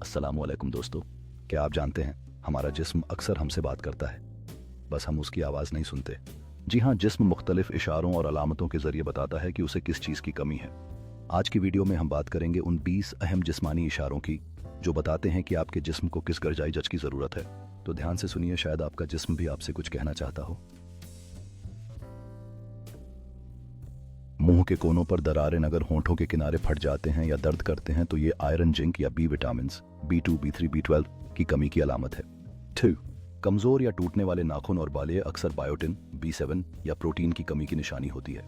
अस्सलामुअलैकुम दोस्तों, क्या आप जानते हैं हमारा जिस्म अक्सर हमसे बात करता है, बस हम उसकी आवाज़ नहीं सुनते। जी हाँ, जिस्म मुख्तलिफ इशारों और अलामतों के जरिए बताता है कि उसे किस चीज़ की कमी है। आज की वीडियो में हम बात करेंगे उन 20 अहम जिस्मानी इशारों की जो बताते हैं कि आपके जिस्म को किस ग़िज़ाई जज की ज़रूरत है। तो ध्यान से सुनिए, शायद आपका जिस्म भी आपसे कुछ कहना चाहता हो। मुंह के कोनों पर दरारें अगर होंठों के किनारे फट जाते हैं या दर्द करते हैं तो ये आयरन, जिंक या B vitamin B2, B3, B12 की कमी की अलामत है। 2. कमज़ोर या टूटने वाले नाखून और बालें अक्सर बायोटिन, B7 या प्रोटीन की कमी की निशानी होती है।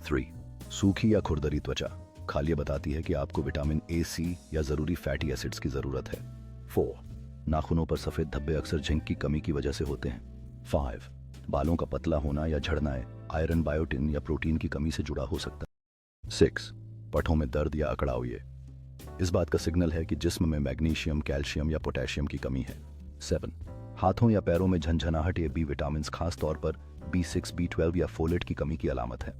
3. सूखी या खुरदरी त्वचा, खालिया बताती है कि आपको विटामिन A, C या ज़रूरी फैटी एसिड्स की ज़रूरत है। 4. नाखूनों पर सफ़ेद धब्बे अक्सर जिंक की कमी की वजह से होते हैं। 5. बालों का पतला होना या झड़ना आयरन, बायोटिन या प्रोटीन की कमी से जुड़ा हो सकता है। 6. पठों में दर्द या अकड़ाव, ये इस बात का सिग्नल है कि जिस्म में मैग्नीशियम, कैल्शियम या पोटेशियम की कमी है। 7. हाथों या पैरों में झंझनाहट, ये बी विटामिन खास तौर पर B6, B12 या फोलेट की कमी की अलामत है।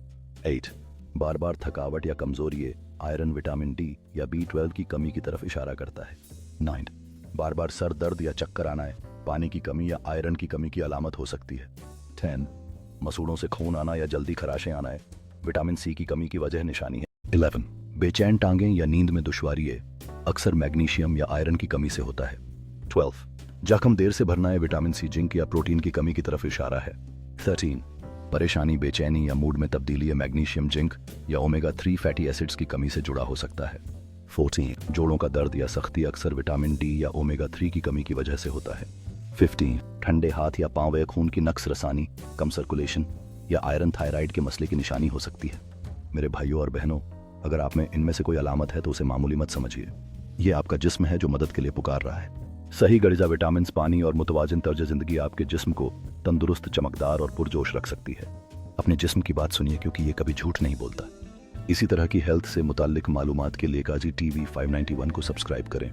8. बार बार थकावट या कमजोरी, ये आयरन, विटामिन D या B12 की कमी की तरफ इशारा करता है। 9. बार बार सर दर्द या चक्कर आना, पानी की कमी या आयरन की कमी की अलामत हो सकती है। 10. मसूड़ों से खून आना या जल्दी खराशें आना, विटामिन C की कमी की वजह निशानी है। 11. बेचैन टांगें या नींद में दुश्वारी, अक्सर मैग्नीशियम या आयरन की कमी से होता है। 12. जख्म देर से भरना, विटामिन C, जिंक या प्रोटीन की कमी की तरफ इशारा है। 13. परेशानी, बेचैनी या मूड में तब्दीली, मैग्नीशियम, जिंक या ओमेगा 3 फैटी एसिड्स की कमी से जुड़ा हो सकता है। 14. जोड़ों का दर्द या सख्ती अक्सर विटामिन D या ओमेगा 3 की कमी की वजह से होता है। 15. ठंडे हाथ या पांव, खून की नक्स रसानी, कम सर्कुलेशन या आयरन, थायराइड के मसले की निशानी हो सकती है। मेरे भाइयों और बहनों, अगर आप में इनमें से कोई अलामत है तो उसे मामूली मत समझिए। ये आपका जिस्म है जो मदद के लिए पुकार रहा है। सही ग़िज़ा, विटामिन, पानी और मुतवाज़िन तर्ज ज़िंदगी आपके जिस्म को तंदुरुस्त, चमकदार और पुरजोश रख सकती है। अपने जिस्म की बात सुनिए, क्योंकि ये कभी झूठ नहीं बोलता। इसी तरह की हेल्थ से मुताल्लिक मालूमात के लिए काजी TV 591 को सब्सक्राइब करें।